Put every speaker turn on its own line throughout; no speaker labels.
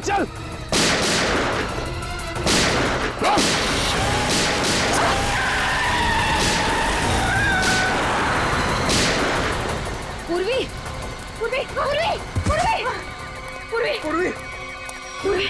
चल।
पूर्वी, पूर्वी, पूर्वी, पूर्वी, पूर्वी, पूर्वी, पूर्वी।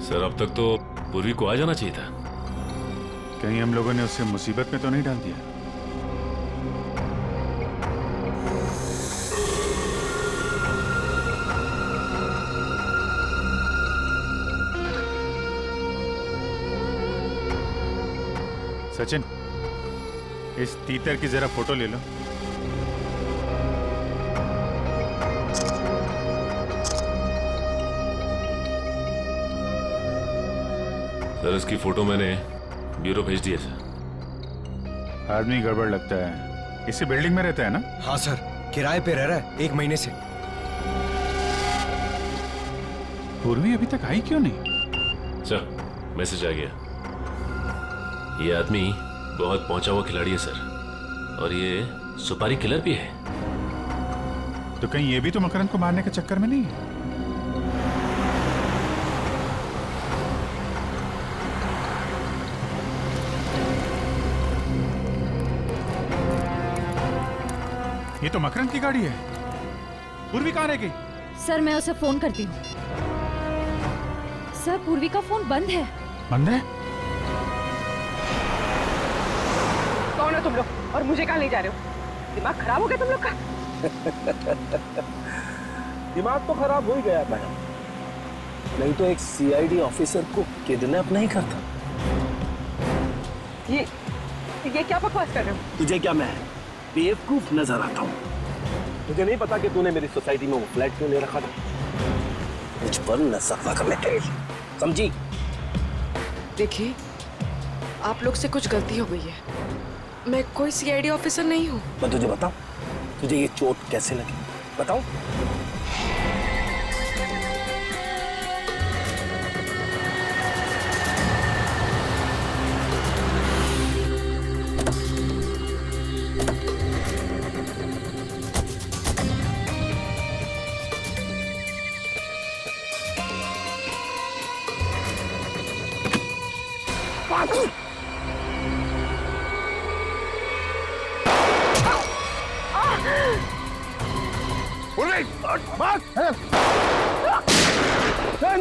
सर, अब तक तो पूर्वी को आ जाना चाहिए था।
कहीं हम लोगों ने उसे मुसीबत में तो नहीं डाल दिया? सचिन, इस तीतर की जरा फोटो ले लो।
सर, इसकी फोटो मैंने ब्यूरो भेज दी है सर।
आदमी गड़बड़ लगता है। इसी बिल्डिंग में रहता है ना?
हाँ सर, किराए पे रह रहा है 1 महीने से।
पूर्वी अभी तक आई क्यों नहीं?
सर, मैसेज आ गया। ये आदमी बहुत पहुंचा हुआ खिलाड़ी है सर, और ये सुपारी किलर भी है।
तो कहीं ये भी तो मकरंद को मारने के चक्कर में नहीं है? ये तो मकरंद की गाड़ी है। पूर्वी कहाँ रह गई?
सर, मैं उसे फोन करती हूँ। सर, पूर्वी का फोन बंद है।
बंद है?
कौन हो तुम लोग और मुझे कहाँ ले जा रहे हो? दिमाग खराब हो गया तुम लोग का?
दिमाग तो खराब हो ही गया मैडम, नहीं तो एक सीआईडी ऑफिसर को किडनैप नहीं करता।
ये क्या बकवास कर रहे हो?
तुझे क्या मैं बेवकूफ नजर आता हूँ? मुझे नहीं पता कि तूने मेरी सोसाइटी में वो फ्लैट क्यों ले रखा था। मुझ पर नजर करने के लिए, समझी?
देखिए, आप लोग से कुछ गलती हो गई है। मैं कोई सीआईडी ऑफिसर नहीं हूँ।
मैं तुझे बताऊं, तुझे ये चोट कैसे लगी बताऊं?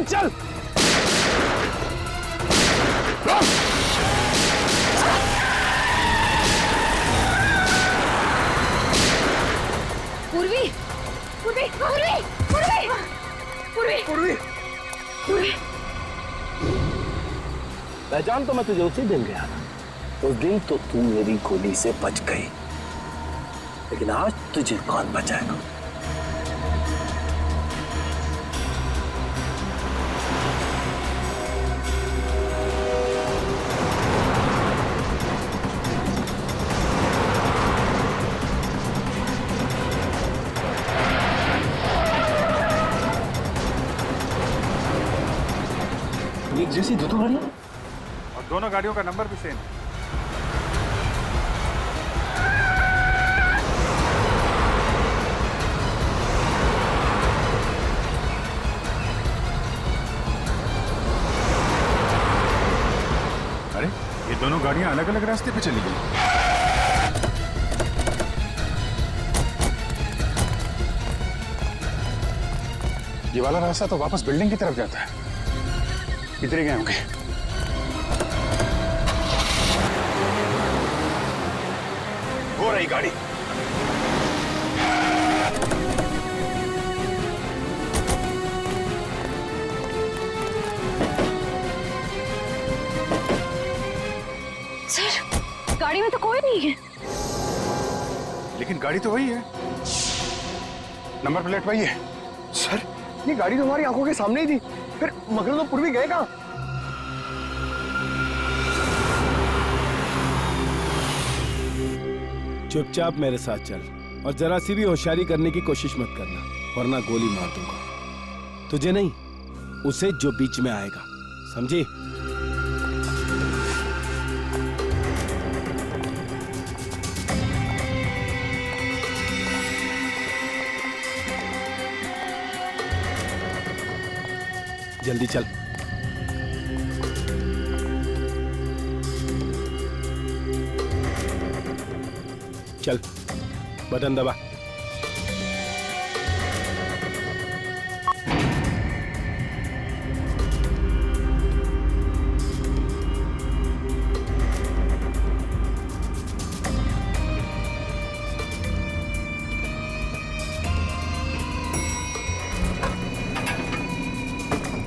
चल।
पूर्वी, पूर्वी, पूर्वी, पूर्वी, पूर्वी,
पूर्वी,
पूर्वी।
पहचान तो मैं तुझे उसी दिन गया था। उस दिन तो तू मेरी गोली से बच गई, लेकिन आज तुझे कौन बचाएगा? एक जैसी दो गाड़ियां,
और दोनों गाड़ियों का नंबर भी सेम। दोनों गाड़ियां अलग अलग रास्ते पे चली गई। ये वाला रास्ता तो वापस बिल्डिंग की तरफ जाता है। इधर ही गए होंगे।
हो रही गाड़ी।
सर गाड़ी में तो कोई नहीं है।
लेकिन गाड़ी तो वही है, नंबर प्लेट वही है।
सर ये गाड़ी तो हमारी आंखों के सामने ही थी, फिर मगर तो पूर्वी गए कहाँ?
चुपचाप मेरे साथ चल और जरा सी भी होशियारी करने की कोशिश मत करना, वरना गोली मार दूंगा। तुझे नहीं, उसे जो बीच में आएगा, समझी? जल्दी चल। चल, बटन दबा।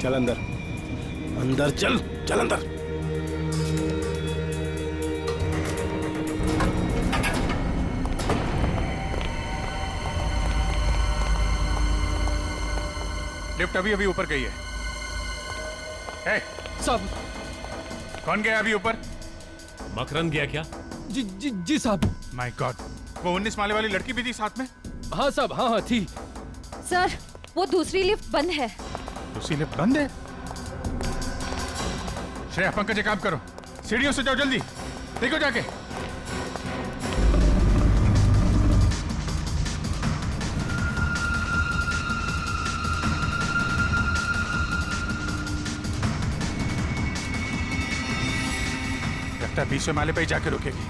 चल अंदर, अंदर चल, चल अंदर।
लिफ्ट अभी अभी ऊपर गई है।
साहब।
कौन गया अभी ऊपर?
मकरंद गया क्या?
जी साहब।
माय गॉड, वो 19 माले वाली लड़की भी थी साथ में?
हाँ साहब, हाँ थी।
सर वो दूसरी लिफ्ट बंद है।
दूसरी लिफ्ट बंद है? श्रेया, पंकज एक काम करो, सीढ़ियों से जाओ जल्दी, देखो जाके। लगता है 20वें माले पे ही जाके रुकेगी।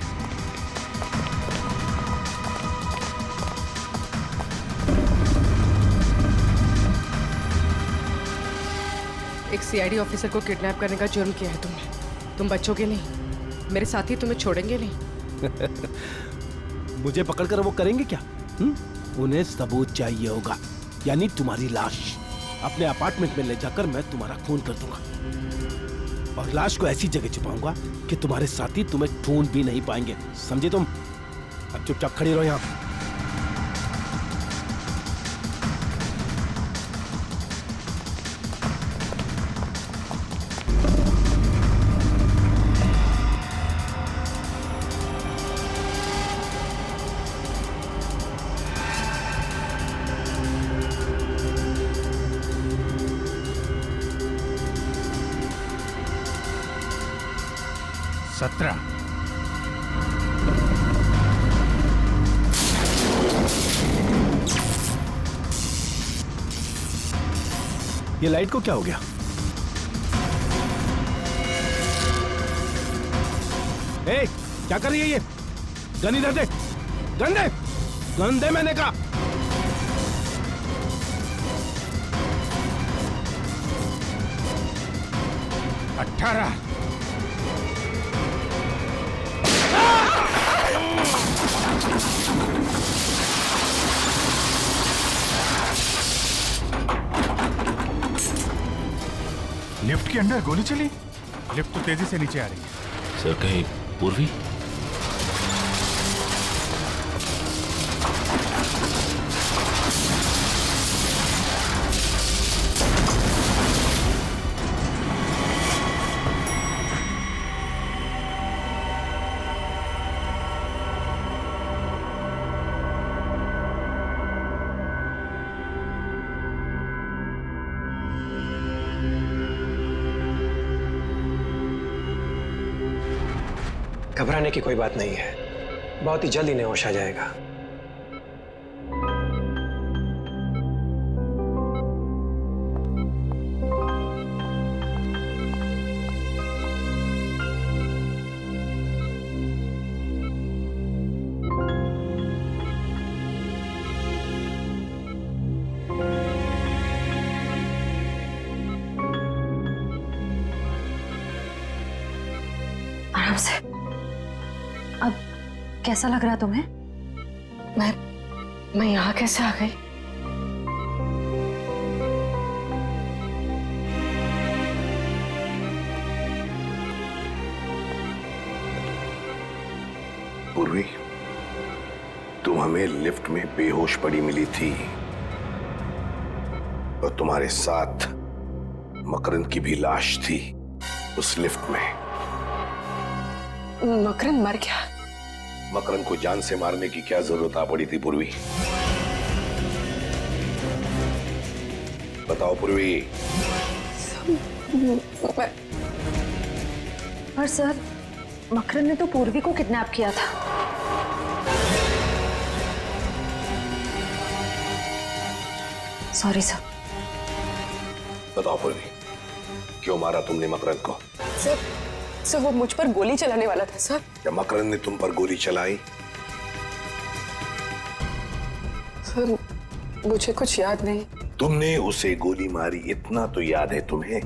एक सीआईडी ऑफिसर को किडनैप करने का जुर्म किया है तुमने। तुम बच्चोगे नहीं, मेरे साथी तुम्हें छोड़ेंगे नहीं।
मुझे पकड़कर वो करेंगे क्या? उन्हें सबूत चाहिए होगा, यानी तुम्हारी लाश। अपने अपार्टमेंट में ले जाकर मैं तुम्हारा खून कर दूंगा और लाश को ऐसी जगह छिपाऊंगा कि तुम्हारे साथी तुम्हें ढूंढ भी नहीं पाएंगे, समझे तुम? अब चुपचाप खड़ी रहो यहाँ। ये लाइट को क्या हो गया? ए, क्या कर रही है ये? गन इधर दे, गन दे, गन दे मैंने कहा।
अठारह। लिफ्ट के अंदर गोली चली? लिफ्ट तो तेजी से नीचे आ रही है।
सर कहीं पूर्वी?
घबराने की कोई बात नहीं है, बहुत ही जल्द इन्हें होश आ जाएगा।
से। अब कैसा लग रहा है तुम्हें?
मैं यहाँ कैसे आ गई?
पूर्वी, तुम हमें लिफ्ट में बेहोश पड़ी मिली थी और तुम्हारे साथ मकरंद की भी लाश थी उस लिफ्ट में।
मकरंद मर गया?
मकरंद को जान से मारने की क्या जरूरत आ पड़ी थी पूर्वी? बताओ पूर्वी।
पर सर, मकरंद ने तो पूर्वी को किडनैप किया था। Sorry sir.
बताओ पूर्वी, क्यों मारा तुमने मकरंद को?
सर वो मुझ पर गोली चलाने वाला था सर।
क्या मकरंद ने तुम पर गोली चलाई?
सर मुझे कुछ याद नहीं।
तुमने उसे गोली मारी इतना तो याद है तुम्हें?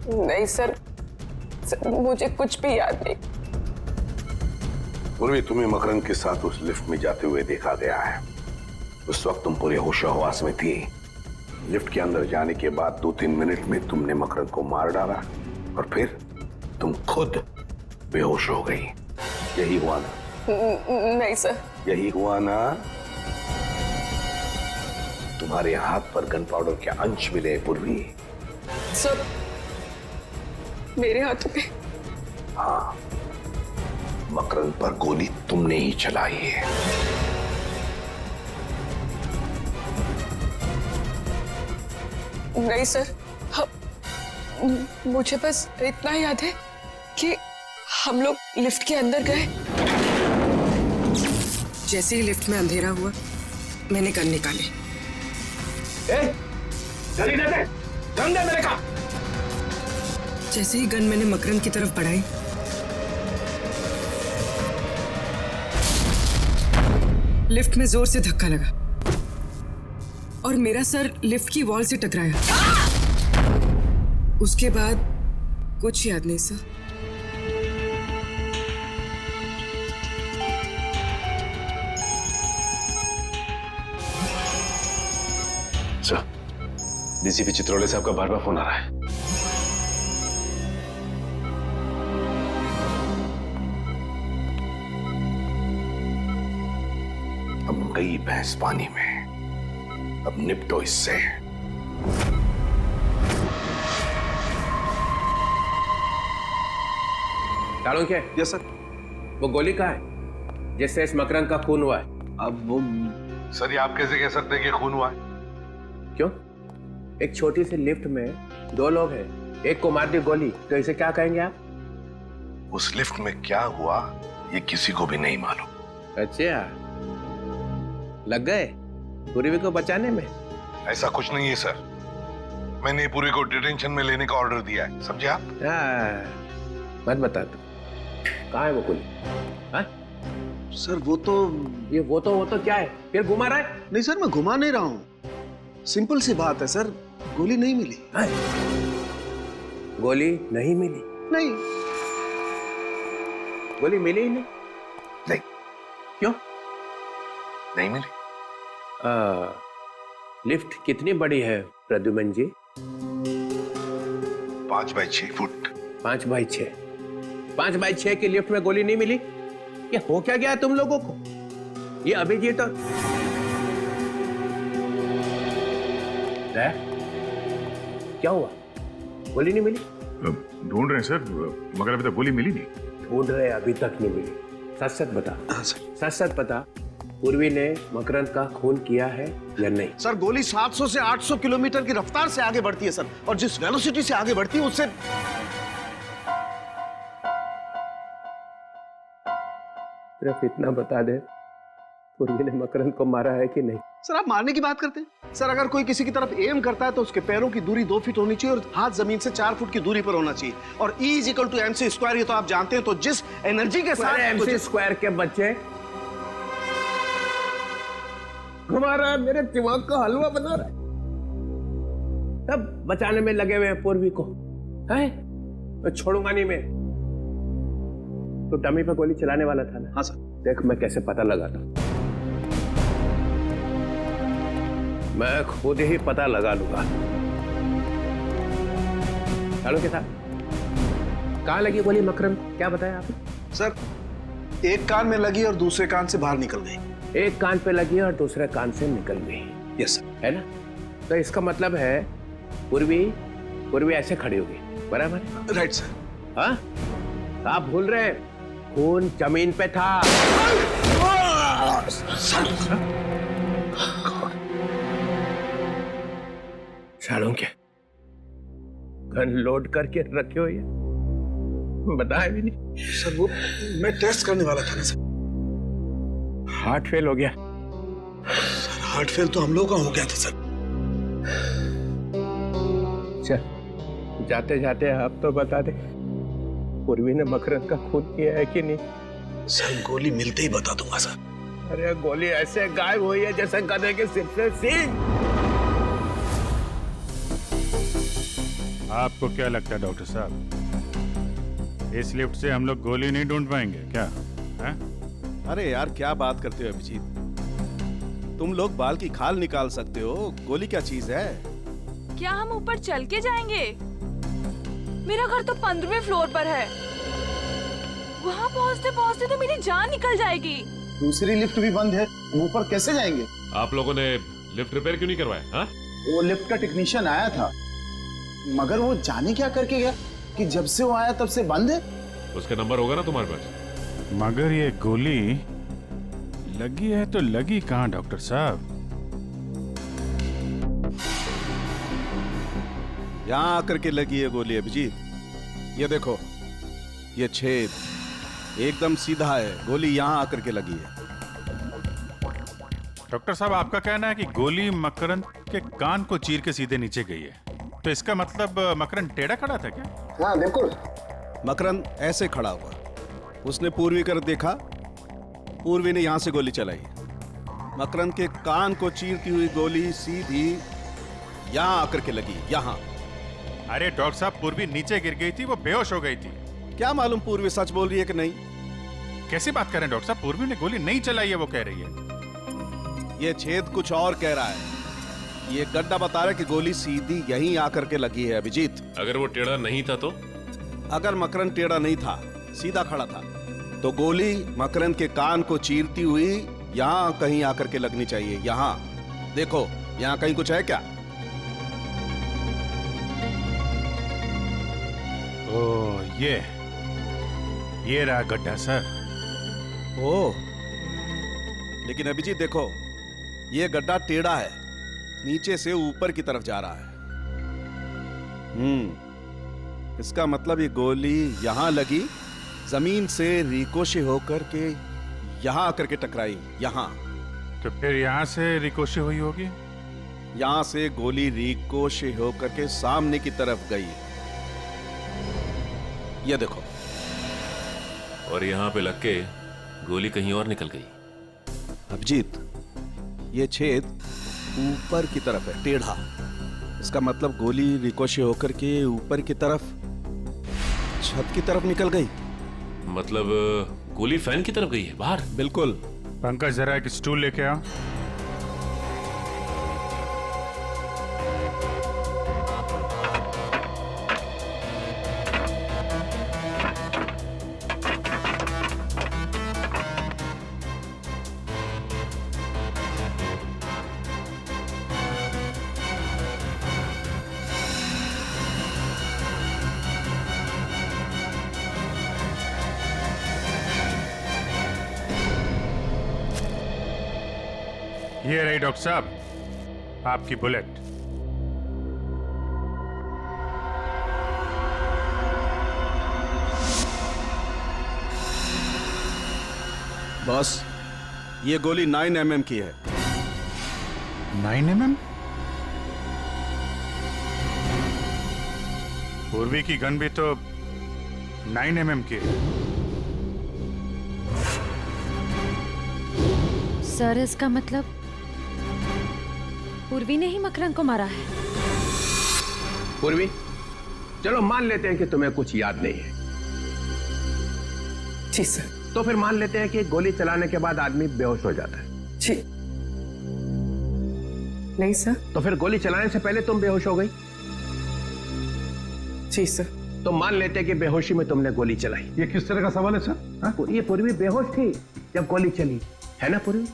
नहीं सर, मुझे कुछ भी याद नहीं।
पूर्वी, तुम्हें मकरंद के साथ उस लिफ्ट में जाते हुए देखा गया है। उस वक्त तुम पूरे होशो-हवास में थी। लिफ्ट के अंदर जाने के बाद 2-3 मिनट में तुमने मकरंद को मार डाला और फिर तुम खुद बेहोश हो गई। यही हुआ ना?
नहीं सर।
यही हुआ ना? तुम्हारे हाथ पर गन पाउडर के अंश मिले पूर्वी।
सर मेरे हाथों पे?
हाँ, मकरंद पर गोली तुमने ही चलाई है।
नहीं सर, मुझे बस इतना याद है कि हम लोग लिफ्ट के अंदर गए। जैसे ही लिफ्ट में अंधेरा हुआ, मैंने गन निकाली।
जल्दी दे दे, गन दे मेरे का।
जैसे ही गन मैंने मकरंद की तरफ बढ़ाई, लिफ्ट में जोर से धक्का लगा और मेरा सर लिफ्ट की वॉल से टकराया। उसके बाद कुछ याद नहीं सर।
सर, डीसीपी चित्रोले साहब का बार-बार फोन आ रहा है। अब गई भैंस पानी में, अब निपटो इससे।
डालो क्या?
Yes sir.
वो गोली कहाँ है जिससे इस मकरंद का खून हुआ है?
अब वो
सर, ये आप कैसे कह सकते हैं कि खून हुआ है?
क्यों? एक छोटी सी लिफ्ट में 2 लोग हैं, एक को मार दी गोली, तो इसे क्या कहेंगे आप?
उस लिफ्ट में क्या हुआ ये किसी को भी नहीं मालूम।
अच्छा, लग गए पूर्वी को बचाने में?
ऐसा कुछ नहीं है सर, मैंने पूर्वी को डिटेंशन में लेने का ऑर्डर दिया है, समझे आप?
मत बता तू, कहाँ है वो गोली? हाँ?
सर वो तो
वो तो क्या है? फिर घुमा रहा है?
नहीं सर, मैं घुमा नहीं रहा हूँ। सिंपल सी बात है सर, गोली नहीं मिली।
हाँ? गोली नहीं मिली?
नहीं,
गोली मिली ही नहीं?
नहीं।
क्यों
नहीं मिली?
लिफ्ट कितनी बड़ी है प्रद्युमन जी?
5 बाई 6 फुट।
5 बाई 6? 5 बाई 6 की लिफ्ट में गोली नहीं मिली? ये हो क्या गया तुम लोगों को? ये अभिजीत तो क्या हुआ? गोली नहीं मिली?
ढूंढ रहे हैं सर, मगर अभी तक गोली मिली नहीं।
ढूंढ रहे, अभी तक नहीं मिली। सच सच बता।
हाँ सर।
सच सच बता, पूर्वी ने मकरंद का खून किया है या नहीं?
सर गोली 700 से 800 किलोमीटर की रफ्तार से आगे बढ़ती है सर, और जिस वेलोसिटी से आगे बढ़ती है उससे।
सिर्फ इतना बता दे, पूर्वी ने मकरंद को मारा है कि नहीं?
सर आप मारने की बात करते हैं? सर अगर कोई किसी की तरफ एम करता है तो उसके पैरों की दूरी 2 फीट होनी चाहिए और हाथ जमीन से 4 फुट की दूरी पर होना चाहिए, और E = MC स्क्वायर, ये तो आप जानते हैं। तो जिस एनर्जी के साथ
MC स्क्वायर के बच्चे घुमा रहा है, मेरे दिमाग का हलवा बना रहा है। सब बचाने में लगे हुए हैं पूर्वी को, है? मैं छोड़ूंगा नहीं मैं। तो डमी पे गोली चलाने वाला था ना?
हाँ सर।
देख मैं कैसे पता लगाता हूं। मैं खुद ही पता लगा लूंगा। चलो के साथ कहाँ लगी गोली मकरंद, क्या बताया आपने?
सर, एक कान में लगी और दूसरे कान से बाहर निकल गई।
एक कान पे लगी और दूसरे कान से निकल गई।
Yes sir.
है ना? तो इसका मतलब है पूर्वी ऐसे खड़ी होगी, बराबर?
Right sir.
हाँ? आप भूल रहे हैं, खून जमीन पे था। सालों के गन लोड करके रखे हो, ये बताया भी नहीं।
सर वो मैं टेस्ट करने वाला था ना सर।
हार्ट फेल हो गया।
सर हार्ट फेल तो हम लोगों का हो गया था सर।
चल जाते जाते आप तो बता दे, पूर्वी ने मकरंद का खून किया है कि नहीं?
सर गोली मिलते ही बता दूंगा सर।
अरे गोली ऐसे गायब हुई है जैसे गधे के सिर से सींग।
आपको क्या लगता है डॉक्टर साहब, इस लिफ्ट से हम लोग गोली नहीं ढूंढ पाएंगे क्या? है?
अरे यार क्या बात करते हो अभिजीत, तुम लोग बाल की खाल निकाल सकते हो, गोली क्या चीज है?
क्या हम ऊपर चल के जाएंगे? मेरा घर तो 15वें फ्लोर पर है। वहाँ पहुँचते पहुँचते तो मेरी जान निकल जाएगी।
दूसरी लिफ्ट भी बंद है, हम ऊपर कैसे जाएंगे?
आप लोगों ने लिफ्ट रिपेयर क्यों नहीं करवाया? हाँ?
वो लिफ्ट का टेक्नीशियन आया था, मगर वो जाने क्या करके गया कि जब से वो आया तब से बंद है।
उसका नंबर होगा ना तुम्हारे पास?
मगर ये गोली लगी है तो लगी कहाँ डॉक्टर साहब?
यहाँ आकर के लगी है गोली अभिजीत। ये देखो, ये छेद एकदम सीधा है, गोली यहाँ आकर के लगी है।
डॉक्टर साहब आपका कहना है कि गोली मकरंद के कान को चीर के सीधे नीचे गई है, तो इसका मतलब मकरंद टेढ़ा खड़ा था क्या?
हाँ बिल्कुल।
मकरंद ऐसे खड़ा हुआ, उसने पूर्वी कर देखा, पूर्वी ने यहां से गोली चलाई। मकरंद के कान को चीरती हुई गोली सीधी यहां आकर के लगी, यहां।
अरे डॉक्टर साहब, पूर्वी नीचे गिर गई थी, वो बेहोश हो गई थी।
क्या मालूम पूर्वी सच बोल रही है कि नहीं।
कैसी बात कर रहे हैं डॉक्टर साहब, पूर्वी ने गोली नहीं चलाई है वो कह रही है।
ये छेद कुछ और कह रहा है, ये गड्ढा बता रहा है कि गोली सीधी यहीं आकर के लगी है अभिजीत।
अगर वो टेढ़ा नहीं था तो?
अगर मकरंद टेढ़ा नहीं था, सीधा खड़ा था, तो गोली मकरंद के कान को चीरती हुई यहां कहीं आकर के लगनी चाहिए। यहां देखो, यहां कहीं कुछ है क्या?
ओह ये रहा गड्ढा सर।
ओह, लेकिन अभिजीत देखो, ये गड्ढा टेढ़ा है, नीचे से ऊपर की तरफ जा रहा है। इसका मतलब ये गोली यहां लगी, जमीन से रिकोशे होकर के यहां आकर के टकराई, यहां।
तो फिर यहां से रिकोशे हुई होगी?
यहां से गोली रिकोशे होकर के सामने की तरफ गई, ये देखो।
और यहाँ पे लग के गोली कहीं और निकल गई।
अभिजीत, ये छेद ऊपर की तरफ है, टेढ़ा। इसका मतलब गोली रिकोशे होकर के ऊपर की तरफ, छत की तरफ निकल गई।
मतलब गोली फैन की तरफ गई है, बाहर?
बिल्कुल।
पंकज जरा एक स्टूल लेके आओ। ये रही डॉक्टर साहब आपकी बुलेट।
बॉस, ये गोली 9 mm की है।
9 mm? पूर्वी की गन भी तो 9 mm की है।
सर इसका मतलब पूर्वी ने ही मकरंद को मारा है।
पूर्वी, चलो मान लेते हैं कि तुम्हें कुछ याद नहीं है,
जी सर।
तो फिर मान लेते हैं कि गोली चलाने के बाद आदमी बेहोश हो जाता है।
जी नहीं सर।
तो फिर गोली चलाने से पहले तुम बेहोश हो गई?
जी सर।
तो मान लेते हैं कि बेहोशी में तुमने गोली चलाई।
ये किस तरह का सवाल है सर?
ये पूर्वी बेहोश थी जब गोली चली, है ना पूर्वी?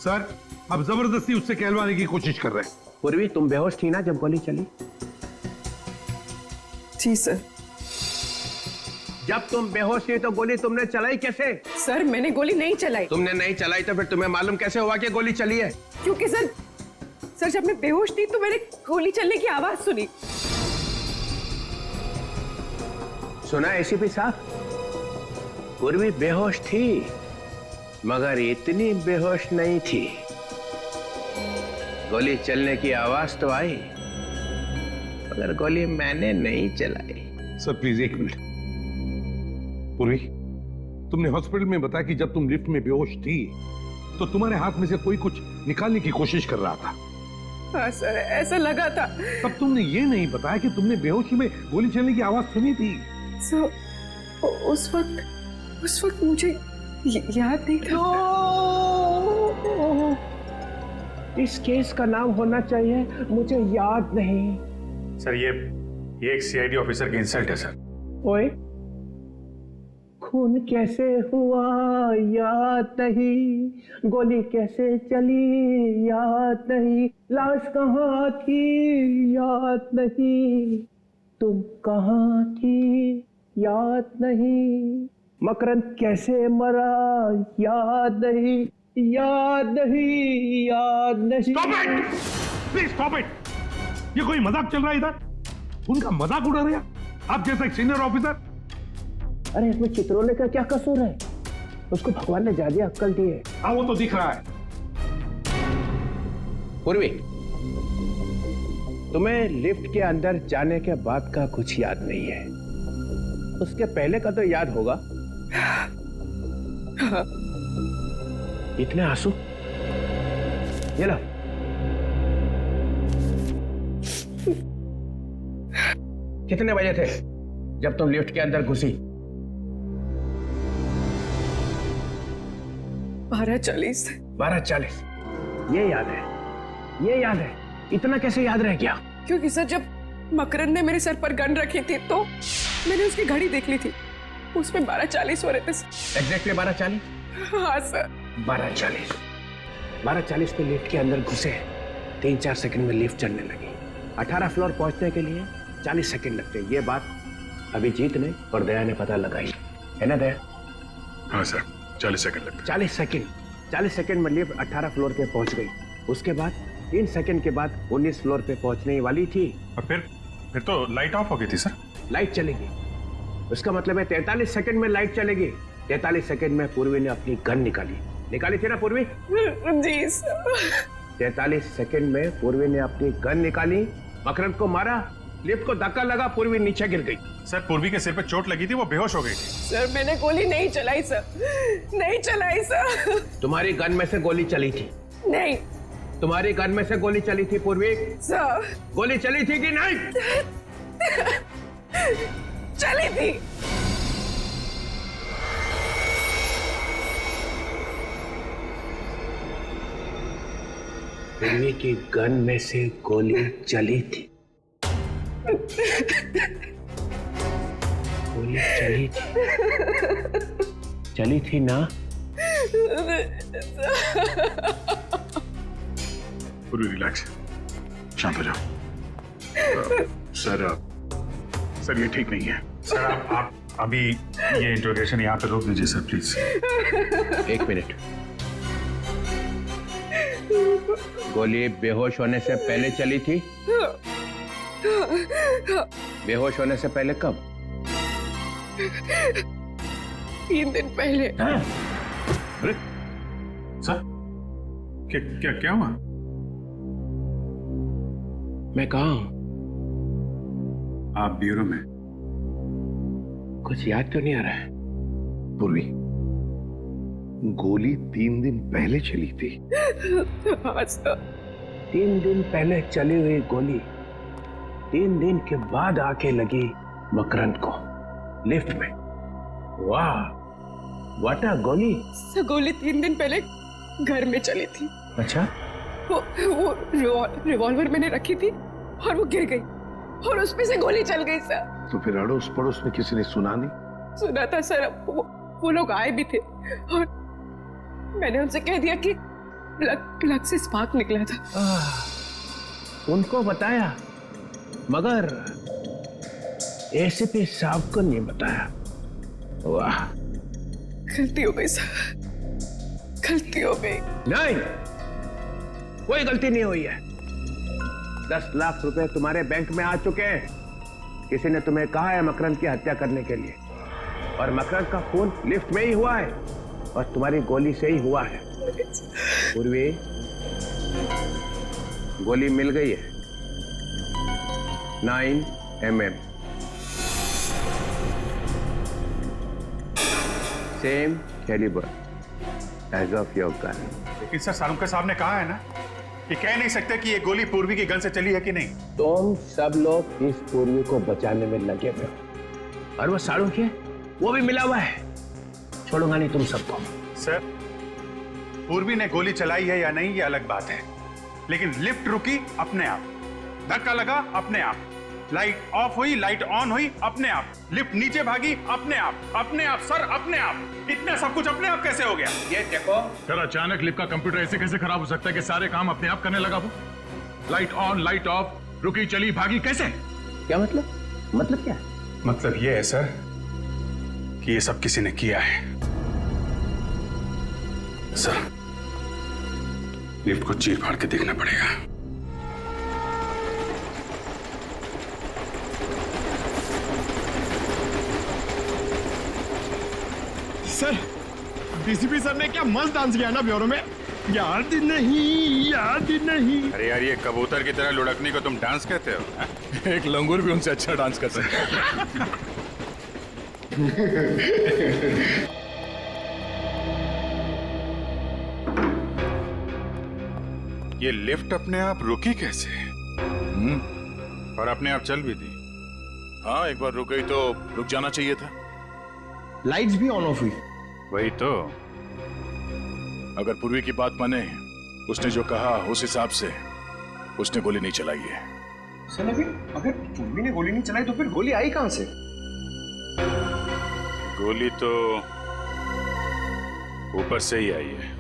सर अब जबरदस्ती उससे कहलवाने की कोशिश कर रहे हैं।
पूर्वी तुम बेहोश थी ना जब गोली चली?
जी सर।
जब तुम बेहोश थी तो गोली तुमने चलाई कैसे?
सर मैंने गोली नहीं चलाई।
तुमने नहीं चलाई तो फिर तुम्हें मालूम कैसे हुआ कि गोली चली है?
क्योंकि सर जब मैं बेहोश थी तो मैंने गोली चलने की आवाज सुनी।
सुना एसीपी साहब? पूर्वी बेहोश थी मगर इतनी बेहोश नहीं थी। गोली चलने की आवाज तो आई मगर गोली मैंने नहीं चलाई।
सर प्लीज एक मिनट। पूर्वी, तुमने हॉस्पिटल में बताया कि जब तुम लिफ्ट में बेहोश थी तो तुम्हारे हाथ में से कोई कुछ निकालने की कोशिश कर रहा था।
हाँ सर ऐसा लगा था।
तब तुमने ये नहीं बताया कि तुमने बेहोशी में गोली चलने की आवाज सुनी थी।
सर उस वक्त मुझे याद नहीं था।
इस केस का नाम होना चाहिए मुझे याद नहीं।
सर ये एक सीआईडी ऑफिसर की इंसल्ट है सर।
ओए, खून कैसे हुआ याद नहीं, गोली कैसे चली याद नहीं, लाश कहाँ थी याद नहीं, तुम कहाँ थी याद नहीं, मकरंद कैसे मरा याद नहीं, याद नहीं, याद नहीं।
Stop it! Please stop it! ये कोई मजाक चल रहा है इधर? उनका मजाक उड़ा रहे आप जैसा एक सीनियर ऑफिसर।
अरे इसमें चित्रोले का क्या कसूर है? उसको भगवान ने ज्यादा अक्ल दी है।
हाँ वो तो दिख रहा है।
पूर्वी, तुम्हें लिफ्ट के अंदर जाने के बाद का कुछ याद नहीं है, उसके पहले का तो याद होगा। इतने आंसू? ये लो। कितने बजे थे जब तुम लिफ्ट के अंदर घुसी?
12:40।
12:40। ये याद है, ये याद है। इतना कैसे याद रह गया?
क्योंकि सर जब मकरंद ने मेरे सर पर गन रखी थी तो मैंने उसकी घड़ी देख ली थी, उसमें 12:40 हो रहे थे।
एग्जैक्टली 12:40?
हाँ सर।
12:40। 12:40 पे लिफ्ट के अंदर घुसे, 3-4 सेकंड में लिफ्ट चलने लगी। 18 फ्लोर पहुंचने के लिए 40 सेकंड लगते। ये बात अभिजीत ने और दया ने पता लगाई, है ना दया?
हाँ सर 40 सेकंड लगते।
40 सेकंड में लिफ्ट 18 फ्लोर पे पहुंच गई। उसके बाद 3 सेकंड के बाद 19 फ्लोर पे पहुंचने वाली थी।
और फिर तो लाइट ऑफ हो गई थी सर।
लाइट चलेगी, उसका मतलब है 43 सेकंड में लाइट चलेगी। 43 सेकंड में पूर्वी ने अपनी गन निकाली थी ना पूर्वी?
जी सर।
43 सेकंड में पूर्वी ने अपनी गन निकाली, मकरंद को मारा, लिफ्ट को धक्का लगा, पूर्वी नीचे गिर गई।
सर पूर्वी के सिर पे चोट लगी थी, वो बेहोश हो गई थी।
सर मैंने गोली नहीं चलाई सर, नहीं चलाई सर।
तुम्हारी गन में से गोली चली थी?
नहीं।
तुम्हारी गन में से गोली चली थी पूर्वी?
सर
गोली चली थी कि नहीं?
चली थी।
पूर्वी की गन में से गोली चली थी। गोली चली थी ना?
पूर्वी रिलैक्स, शांत हो जाओ। सर ये ठीक नहीं है। सर आप अभी ये इंट्रोगेशन यहाँ पे रोक दीजिए सर प्लीज।
1 मिनट। गोली बेहोश होने से पहले चली थी? बेहोश होने से पहले कब?
3 दिन पहले।
अरे सर क्या हुआ?
मैं कहाँ हूं?
आप ब्यूरो में।
कुछ याद तो नहीं आ रहा है।
पूर्वी, गोली 3 दिन पहले चली थी।
3 दिन पहले चली हुई गोली 3 दिन के बाद आके लगी मकरंद को लिफ्ट में। वाह, व्हाट अ गोली?
सर गोली 3 दिन पहले घर में चली थी।
अच्छा,
वो रिवॉल्वर मैंने रखी थी और वो गिर गई और उसमें से गोली चल गई सर।
तो फिर अड़ोस पड़ोस में किसी ने सुना नहीं?
सुना था सर, वो लोग आए भी थे और मैंने उनसे कह दिया कि प्लग से स्पार्क निकला था।
उनको बताया मगर एसीपी साहब को नहीं बताया। वाह,
गलती हो गई सर, गलती हो गई।
नहीं, कोई गलती नहीं हुई है। 10 लाख रुपए तुम्हारे बैंक में आ चुके हैं। किसी ने तुम्हें कहा है मकरंद की हत्या करने के लिए, और मकरंद का खून लिफ्ट में ही हुआ है और तुम्हारी गोली से ही हुआ है। पूर्वी, गोली मिल गई है 9 mm, same calibre as of your gun.
लेकिन सर सालुंके साहब ने कहा है ना कि कह नहीं सकते कि ये गोली पूर्वी की गन से चली है कि नहीं।
तुम सब लोग इस पूर्वी को बचाने में लगे हुए हो और वो सालुंके वो भी मिला हुआ है। छोड़ूंगा नहीं तुम सबको।
सर, पूर्वी ने गोली चलाई है या नहीं ये अलग बात है, लेकिन लिफ्ट रुकी अपने आप, धक्का लगा अपने आप, लाइट ऑफ हुई लाइट ऑन हुई अपने आप, लिफ्ट नीचे भागी अपने आप सर, अपने आप। इतना सब कुछ अपने आप कैसे हो गया?
ये देखो
सर, अचानक लिफ्ट का कंप्यूटर ऐसे कैसे खराब हो सकता है कि सारे काम अपने आप करने लगा? वो लाइट ऑन लाइट ऑफ, रुकी चली भागी, कैसे?
क्या मतलब क्या है?
मतलब ये है सर कि ये सब किसी ने किया है। सर, लिफ्ट को चीर फाड़ के देखना पड़ेगा।
सर, डीसीपी सर ने क्या मस्त डांस किया ना ब्यूरो में। याद नहीं।
अरे यार, ये कबूतर की तरह लुढ़कने को तुम डांस कहते हो?
एक लंगूर भी उनसे अच्छा डांस कर सकता है।
ये लिफ्ट अपने आप रुकी कैसे? और अपने आप चल भी दी।
हाँ, एक बार रुक गई तो रुक जाना चाहिए था।
लाइट्स भी ऑन ऑफ हुई।
वही तो।
अगर पूर्वी की बात माने, उसने जो कहा उस हिसाब से उसने गोली नहीं चलाई है।
सर, लेकिन अगर पूर्वी ने गोली नहीं चलाई तो फिर गोली आई कहां से?
गोली तो ऊपर से ही आई है।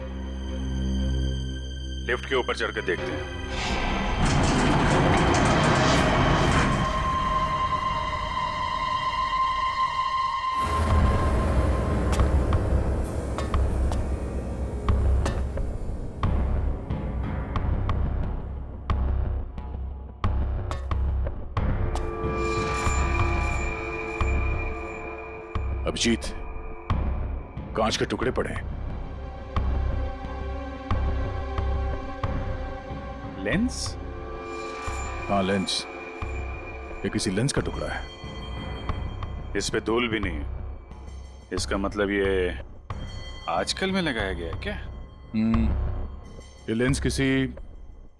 लिफ्ट के ऊपर चढ़ के देखते हैं।
अभिजीत, कांच के टुकड़े पड़े हैं।
लेंस?
हाँ, लेंस। ये किसी लेंस का टुकड़ा है।
इस पे धूल भी नहीं है। इसका मतलब ये आजकल में लगाया गया है क्या?
ये लेंस किसी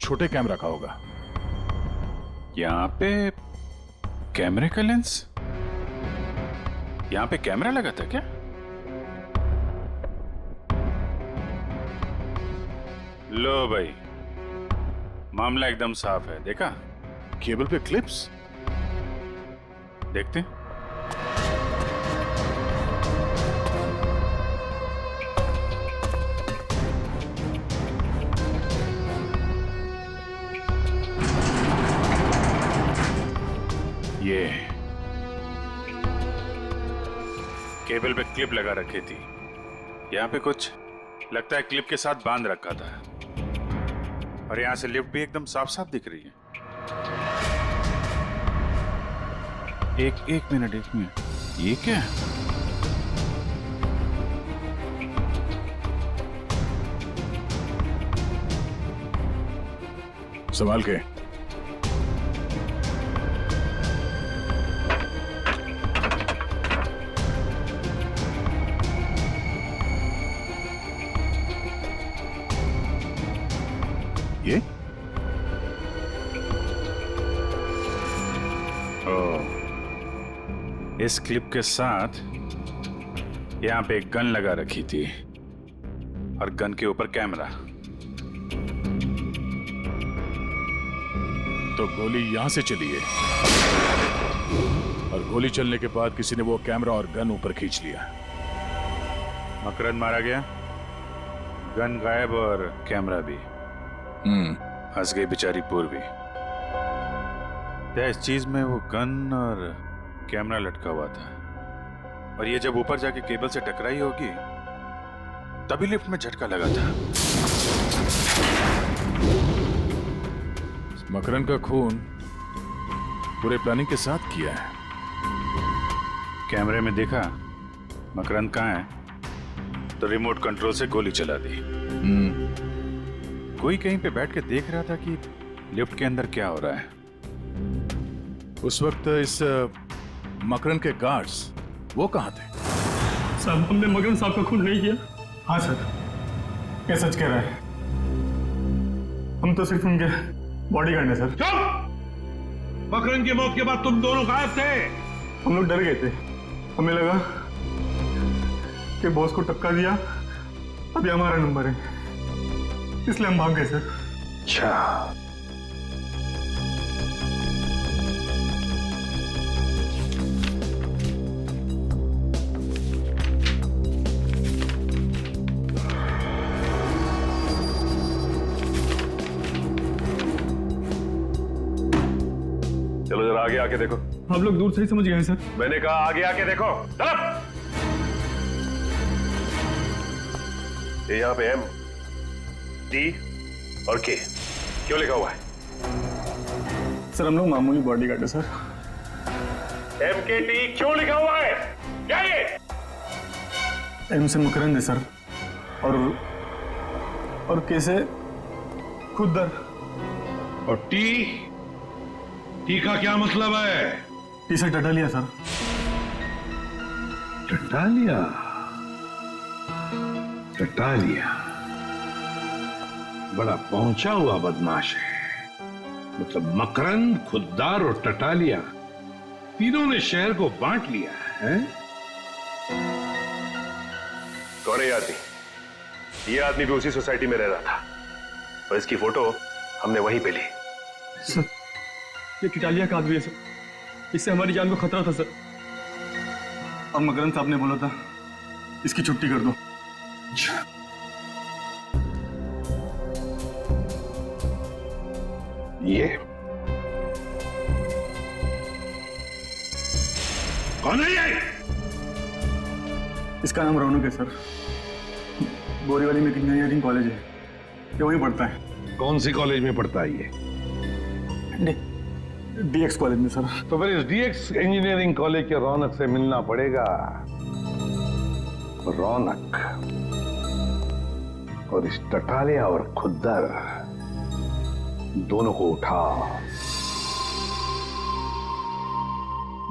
छोटे कैमरा का होगा।
यहाँ पे कैमरे का लेंस? यहाँ पे कैमरा लगा था क्या? लो भाई, मामला एकदम साफ है। देखा?
केबल पे क्लिप्स।
देखते हैं। ये केबल पे क्लिप लगा रखी थी। यहाँ पे कुछ लगता है क्लिप के साथ बांध रखा था, और यहाँ से लिफ्ट भी एकदम साफ साफ दिख रही है। एक मिनट, ये क्या है?
संभाल के। ये?
इस क्लिप के साथ यहाँ पे एक गन लगा रखी थी और गन के ऊपर कैमरा।
तो गोली यहां से चली है और गोली चलने के बाद किसी ने वो कैमरा और गन ऊपर खींच लिया।
मकरंद मारा गया, गन गायब और कैमरा भी। फंस गई बेचारी पूर्वी। इस चीज में वो गन और कैमरा लटका हुआ था और ये जब ऊपर जाके केबल से टकराई होगी तभी लिफ्ट में झटका लगा था।
मकरंद का खून पूरे प्लानिंग के साथ किया है।
कैमरे में देखा मकरंद कहाँ है तो रिमोट कंट्रोल से गोली चला दी। कोई कहीं पे बैठ के देख रहा था कि लिफ्ट के अंदर क्या हो रहा है।
उस वक्त इस मकरंद के गार्ड्स वो कहाँ थे?
साहब हमने मकरंद साहब का खून नहीं किया। हाँ सर, ये सच कह रहा है। हम तो सिर्फ उनके बॉडीगार्ड हैं सर।
मकरंद की मौत के बाद तुम दोनों गायब थे।
हम लोग डर गए थे, हमें लगा कि बॉस को टक्का दिया, अभी हमारा नंबर है, इसलिए हम भाग गए सर।
अच्छा,
चलो जरा आगे आके देखो।
आप लोग दूर से ही समझ गए सर।
मैंने कहा आगे आके देखो। चलो। ये यहाँ पे एम, डी और के क्यों लिखा हुआ है?
सर हम लोग मामूली बॉडीगार्ड है सर।
एम के टी क्यों लिखा हुआ है? क्या ये?
एम से मकरंद है सर और के से खुदर।
और टी का क्या मतलब है?
टी से टटालिया सर।
टटालिया? टटालिया बड़ा पहुंचा हुआ बदमाश है। मतलब मकरंद, खुद्दार और टटालिया तीनों ने शहर को बांट लिया है।
कौन है ये आदमी? ये आदमी भी उसी सोसाइटी में रह रहा था और इसकी फोटो हमने वहीं पे ली।
सर ये टटालिया का आदमी है सर, इससे हमारी जान को खतरा था सर। अब मकरंद साहब ने बोला था इसकी छुट्टी कर दो।
ये कौन है ये?
इसका नाम रौनक है सर। बोरीवली में एक इंजीनियरिंग कॉलेज है, ये वहीं पढ़ता है।
कौन सी कॉलेज में पढ़ता है ये?
डीएक्स कॉलेज में सर।
तो फिर इस डीएक्स इंजीनियरिंग कॉलेज के रौनक से मिलना पड़ेगा। रौनक और इस टटालिया और खुद्दर दोनों को उठा।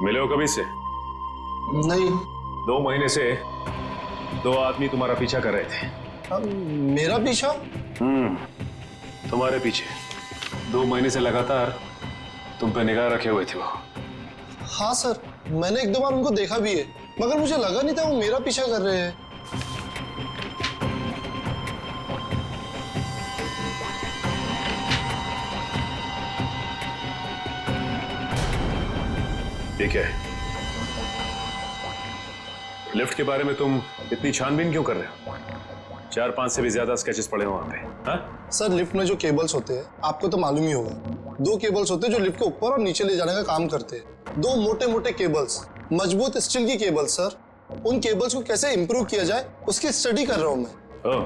मिले हो कभी से?
नहीं।
2 महीने से 2 आदमी तुम्हारा पीछा कर रहे थे।
मेरा पीछा?
तुम्हारे पीछे 2 महीने से लगातार तुम पे निगाह रखे हुए थे वो।
हाँ सर, मैंने 1-2 बार उनको देखा भी है, मगर मुझे लगा नहीं था वो मेरा पीछा कर रहे हैं।
ठीक है, लिफ्ट के बारे में तुम इतनी छानबीन क्यों कर रहे हो? 4-5 से भी ज्यादा स्केचेस पड़े हो वहां पे। हाँ?
सर लिफ्ट में जो केबल्स होते हैं आपको तो मालूम ही होगा, 2 केबल्स होते हैं जो लिफ्ट को ऊपर और नीचे ले जाने का काम करते हैं। 2 मोटे-मोटे केबल्स, मजबूत स्टील की केबल्स सर। उन केबल्स को कैसे इंप्रूव किया जाए उसकी स्टडी कर रहा हूं मैं।
ओह,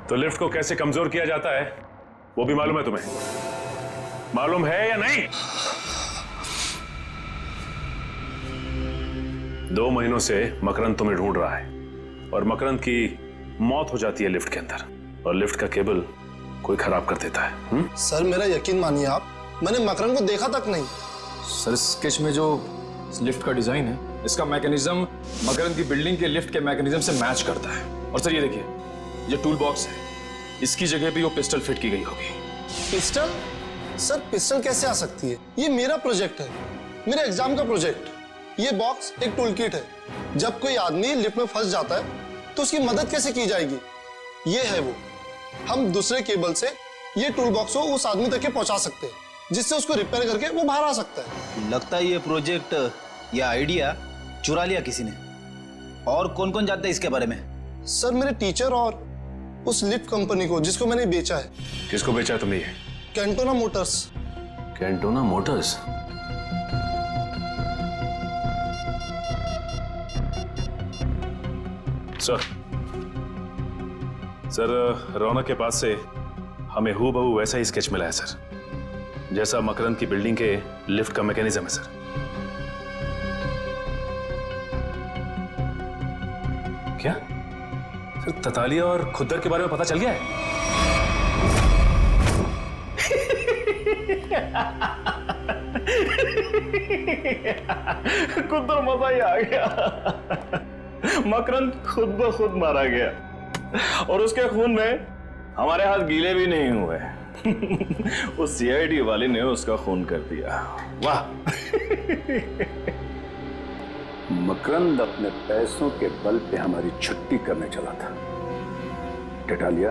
तो लिफ्ट को कैसे कमजोर किया जाता है वो भी मालूम है तुम्हें? मालूम है या नहीं? 2 महीनों से मकरंद तुम्हें ढूंढ रहा है और मकरंद की मौत हो जाती है लिफ्ट के अंदर और लिफ्ट का केबल कोई खराब कर देता है।
सर मेरा यकीन मानिए आप, मैंने मकरंद को देखा तक नहीं।
सर स्केच में जो लिफ्ट का डिजाइन है इसका मैकेनिज्म मकरंद की बिल्डिंग के लिफ्ट के मैकेनिज्म से मैच करता है। और सर ये देखिए, ये टूल बॉक्स है, इसकी जगह भी वो पिस्टल फिट की गई होगी।
पिस्टल? सर पिस्टल कैसे आ सकती है? ये मेरा प्रोजेक्ट है, मेरे एग्जाम का प्रोजेक्ट। ये बॉक्स एक टूल किट है। जब कोई आदमी लिफ्ट में फंस जाता है तो उसकी मदद कैसे की जाएगी, ये है वो। हम दूसरे केबल से ये टूल बॉक्स को उस आदमी तक के पहुंचा सकते हैं, जिससे उसको रिपेयर करके वो बाहर आ सकता है।
लगता है ये प्रोजेक्ट या आइडिया चुरा लिया किसी ने। और कौन कौन जानता है इसके बारे में?
सर मेरे टीचर और उस लिफ्ट कंपनी को जिसको मैंने बेचा है।
किसको बेचा तुमने ये?
Cantona Motors.
Cantona Motors? Sir Raunak के पास से हमें हूबहू वैसा ही स्केच मिला है सर, जैसा मकरंद की बिल्डिंग के लिफ्ट का मैकेनिज्म है सर। क्या सर ततालिया और खुद्दर के बारे में पता चल गया है?
खुद्दर मजा ही आ गया। मकरंद खुद ब खुद मारा गया और उसके खून में हमारे हाथ गीले भी नहीं हुए। उस सीआईडी वाले ने उसका खून कर दिया। वाह।
मकरंद अपने पैसों के बल पे हमारी छुट्टी करने चला था। टेटालिया,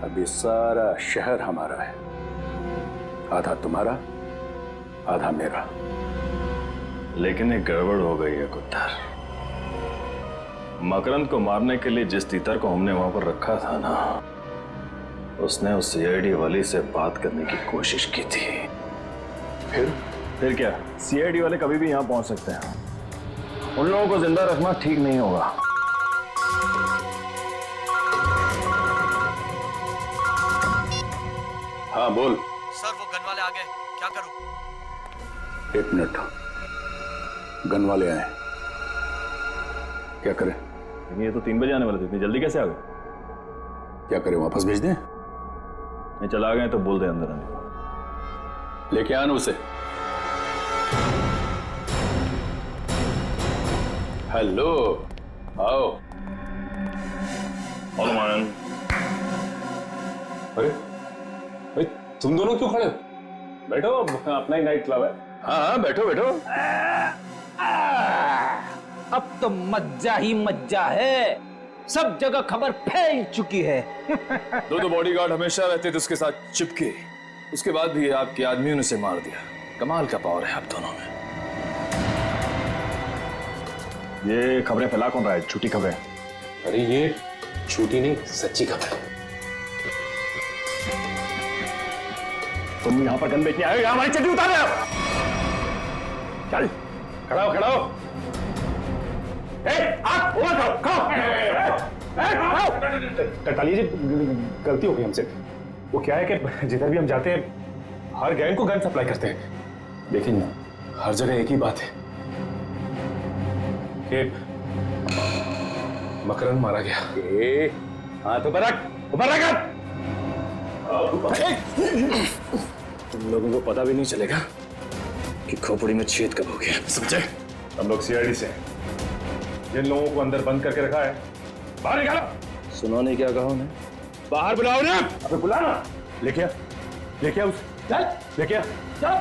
अब ये सारा शहर हमारा है, आधा तुम्हारा आधा मेरा।
लेकिन एक गड़बड़ हो गई है खुद्दर। मकरंद को मारने के लिए जिस तीतर को हमने वहां पर रखा था ना, उसने उस सीआईडी वाली से बात करने की कोशिश की थी। फिर क्या? सीआईडी वाले कभी भी यहां पहुंच सकते हैं। उन लोगों को जिंदा रखना ठीक नहीं होगा।
हाँ बोल।
सर वो गन वाले आ गए, क्या करूं?
1 मिनट, गन वाले आए, क्या करें?
ये तो 3 बजे आने वाले थे, इतनी जल्दी कैसे आ गए?
क्या करें, वापस भेज दें?
नहीं, चला गए तो बोल दे अंदर आने को।
लेके आना उसे। हेलो, आओ।
अरे तुम दोनों क्यों खड़े हो? बैठो, अपना ही नाइट क्लब है।
हाँ बैठो बैठो।
अब तो मज्जा ही मज्जा है, सब जगह खबर फैल चुकी है।
दो बॉडीगार्ड हमेशा रहते थे उसके साथ चिपके, उसके बाद भी आपके आदमियों ने उसे मार दिया। कमाल का पावर है आप दोनों में।
ये खबरें फैला कौन रहा है? झूठी खबरें?
अरे ये झूठी नहीं, सच्ची खबर है।
तुम यहां पर गन बेचने आए हो, हमारी चड्डी उतार रहे हो? चल खड़ा हो, खड़ा हो।
टटालिया जी, गलती हो गई हमसे। वो क्या है कि जिधर भी हम जाते हैं हर गैंग को गन सप्लाई करते हैं।
लेकिन हर जगह एक ही बात है कि मकरंद मारा गया।
हाथ ऊपर रख, ऊपर रख।
तुम लोगों को पता भी नहीं चलेगा कि खोपड़ी में छेद कब हो गया, समझे?
हम लोग सीआईडी से हैं। जिन लोगों को अंदर बंद करके रखा है, बाहर निकालो।
सुनो नहीं क्या कहा उन्हें?
बाहर बुलाओ ना। अबे बुलाना। लेके आ उसे। चल लेके आ। चल।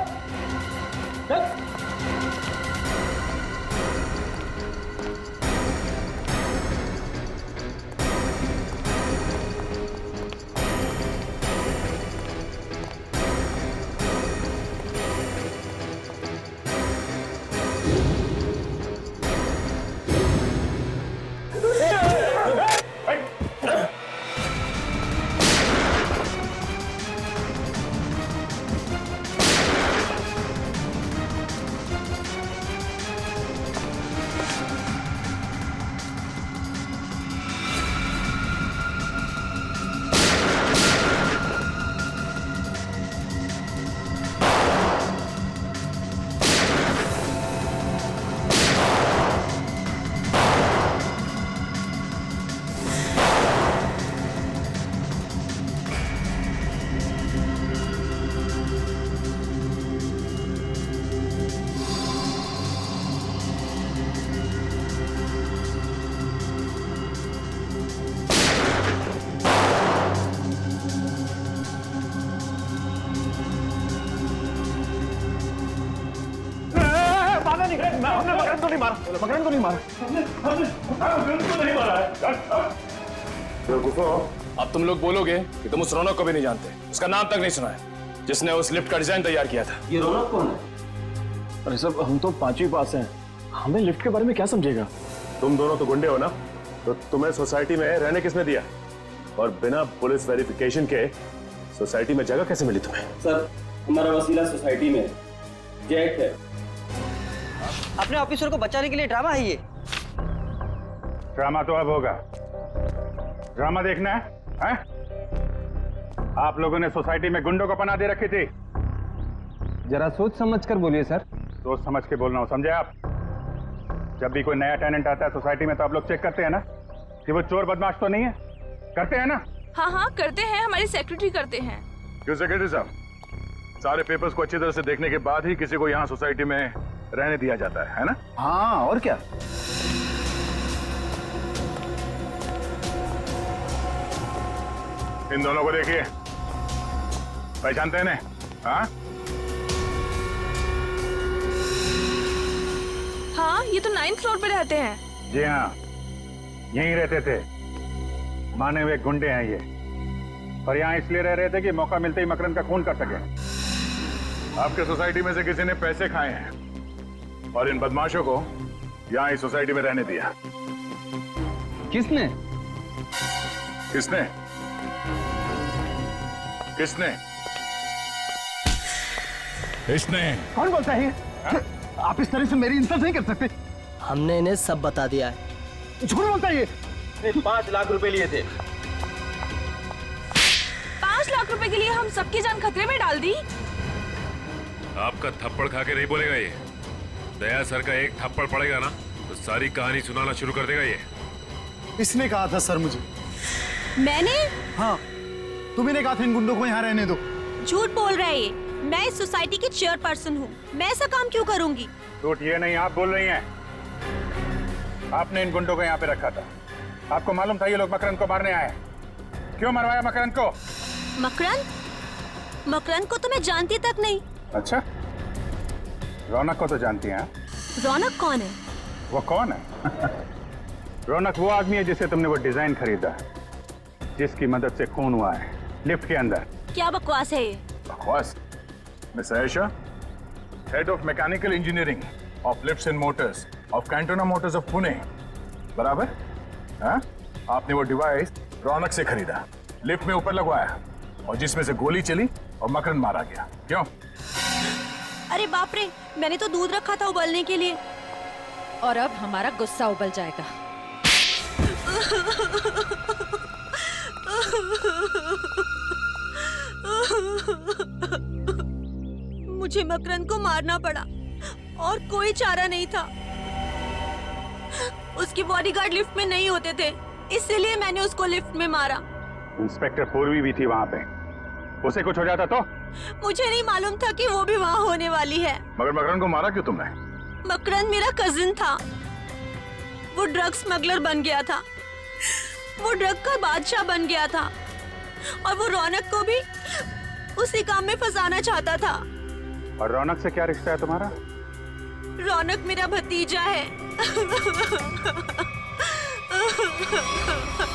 हमने मकरंद को नहीं मारा, मकरंद को नहीं मारा,
अब तुम लोग बोलोगे कि तुम उस रौनक को भी नहीं जानते, उसका नाम तक नहीं सुना है, जिसने उस लिफ्ट का डिजाइन तैयार किया था।
ये रौनक कौन है? अरे सब हम तो 5वीं पास हैं, हमें लिफ्ट के बारे में क्या समझेगा?
तुम दोनों तो गुंडे हो ना, तो तुम्हें सोसाइटी में रहने किसने दिया? और बिना पुलिस वेरिफिकेशन के सोसाइटी में जगह कैसे मिली तुम्हें?
सर, हमारा वसीला सोसाइटी में जैक है।
अपने ऑफिसर को बचाने के लिए ड्रामा है ये।
ड्रामा तो अब होगा। ड्रामा देखना है? आप लोगों ने सोसाइटी में गुंडों को पनाह दे रखी थी।
जरा सोच समझ कर बोलिए सर।
सोच समझ के बोलना हो, समझे आप? जब भी कोई नया टेनेंट आता है सोसाइटी में तो आप लोग चेक करते हैं ना कि वो चोर बदमाश तो नहीं है? करते हैं ना?
हाँ हाँ करते हैं, हमारी सेक्रेटरी करते हैं।
क्यों सेक्रेटरी साहब, सारे पेपर्स को अच्छी तरह से देखने के बाद ही किसी को यहाँ सोसाइटी में रहने दिया जाता है ना?
हाँ, और क्या?
इन दोनों को देखिए, पहचानते हैं ना? हाँ?
हाँ, ये तो 9th फ्लोर पे रहते हैं।
जी हाँ, यहीं रहते थे। माने हुए गुंडे हैं ये, और यहाँ इसलिए रह रहे थे कि मौका मिलते ही मकरंद का खून कर सके।
आपके सोसाइटी में से किसी ने पैसे खाए हैं और इन बदमाशों को यहाँ इस सोसाइटी में रहने दिया।
किसने?
किसने? किसने? इसने?
कौन बोलता है? आप इस तरह से मेरी इंसल्ट नहीं कर सकते।
हमने इन्हें सब बता दिया है।
झूठ बोलता है ये।
5 लाख रुपए लिए थे।
5 लाख रुपए के लिए हम सबकी जान खतरे में डाल दी।
आपका थप्पड़ खा के नहीं बोलेगा ये। दया सर का एक थप्पड़ पड़ेगा ना तो सारी कहानी सुनाना शुरू कर देगा ये।
इसने कहा था सर मुझे।
मैंने?
हाँ, तुम्ही ने कहा था इन गुंडों को यहाँ रहने दो।
झूठ बोल रहा है ये। मैं इस सोसाइटी की चेयरपर्सन हूँ, मैं ऐसा काम क्यों करूँगी?
झूठ ये नहीं, आप बोल रही हैं। आपने इन गुंडों को यहाँ पे रखा था। आपको मालूम था ये लोग मकरंद को मारने आए। क्यों मरवाया मकरंद को?
मकरंद? मकरंद को तो मैं जानती तक नहीं।
अच्छा, रौनक को तो जानती हैं?
रौनक कौन है?
वो कौन है? रौनक वो आदमी है जिससे तुमने वो डिजाइन खरीदा, जिसकी मदद से खून हुआ है लिफ्ट के अंदर।
क्या बकवास है ये?
बकवास? Miss Ayesha, head of mechanical engineering of lifts and Motors of Cantona Motors of Pune, बराबर? हाँ? आपने वो डिवाइस रौनक से खरीदा, लिफ्ट में ऊपर लगवाया और जिसमें से गोली चली और मकरंद मारा गया। क्यों?
अरे बाप रे, मैंने तो दूध रखा था उबलने के लिए।
और अब हमारा गुस्सा उबल जाएगा।
मुझे मकरंद को मारना पड़ा और कोई चारा नहीं था। उसके बॉडीगार्ड लिफ्ट में नहीं होते थे, इसलिए मैंने उसको लिफ्ट में मारा।
इंस्पेक्टर पूर्वी भी थी वहाँ पे, उसे कुछ हो जाता तो?
मुझे नहीं मालूम था कि वो भी वहाँ होने वाली है।
मगर मकरंद को मारा क्यों तुमने?
मकरंद मेरा कजिन था, वो ड्रग स्मगलर बन गया था, वो ड्रग का बादशाह बन गया था और वो रौनक को भी उसी काम में फंसाना चाहता था।
और रौनक से क्या रिश्ता है तुम्हारा?
रौनक मेरा भतीजा है।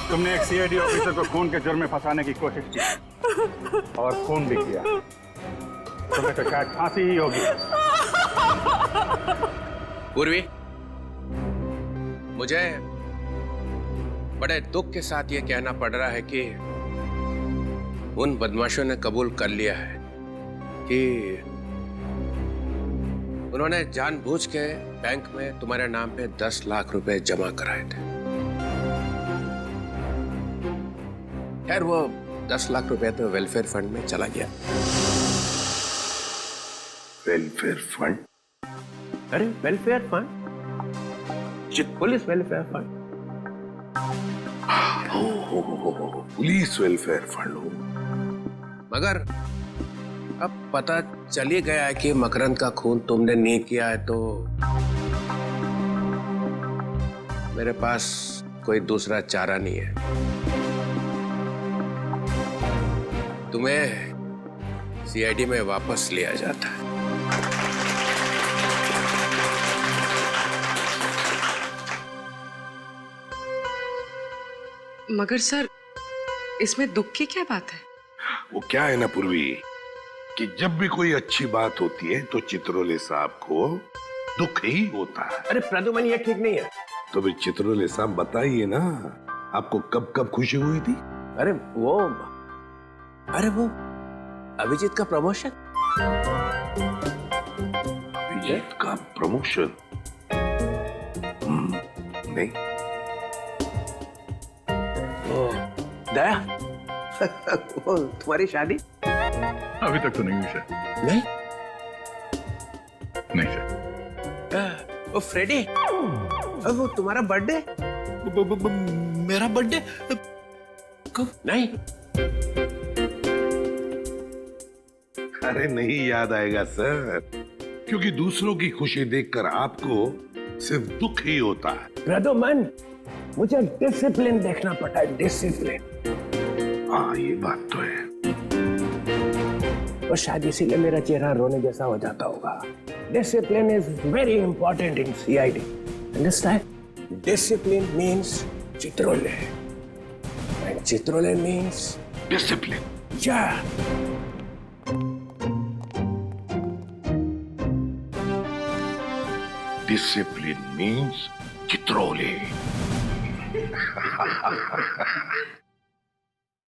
तुमने एक सीआईडी ऑफिसर को खून के जुर्म में फंसाने की कोशिश की और खून भी किया। तुम्हें तो शायद फांसी ही होगी।
पूर्वी, मुझे बड़े दुख के साथ ये कहना पड़ रहा है कि उन बदमाशों ने कबूल कर लिया है कि उन्होंने जानबूझ के बैंक में तुम्हारे नाम पे 10 लाख रुपए जमा कराए थे। खैर वो 10 लाख रुपए तो वेलफेयर फंड में चला गया।
Welfare fund?
अरे welfare fund, police welfare fund.
Police welfare fund हो।
मगर अब पता चल ही गया है कि मकरंद का खून तुमने नहीं किया है, तो मेरे पास कोई दूसरा चारा नहीं है। तुम्हें सीआईडी में वापस लिया जाता है।
मगर सर, इसमें दुख की क्या बात है?
वो क्या है ना पूर्वी, कि जब भी कोई अच्छी बात होती है तो चित्रोले साहब को दुख ही होता है।
अरे प्रदुमन, ये ठीक नहीं है।
तो भी चित्रोले साहब बताइए ना, आपको कब कब खुशी हुई थी?
अरे वो अभिजीत का प्रमोशन।
अभिजीत का प्रमोशन? नहीं।
दया, वो तुम्हारी शादी?
अभी तक तो नहीं हुई शायद।
नहीं?
नहीं शायद।
वो फ्रेडी, वो तुम्हारा बर्थडे?
मेरा बर्थडे
कब? नहीं।
अरे नहीं याद आएगा सर, क्योंकि दूसरों की खुशी देखकर आपको सिर्फ दुख ही होता है।
प्रदुमन, मुझे डिसिप्लिन देखना पड़ता है, डिसिप्लिन।
हाँ, ये बात तो है।
और शायद इसीलिए मेरा चेहरा रोने जैसा हो जाता होगा। Discipline is very important in CID. Understand? Discipline means Chitrole, and Chitrole means
discipline.
या
डिसिप्लिन मीन्स चित्रोले।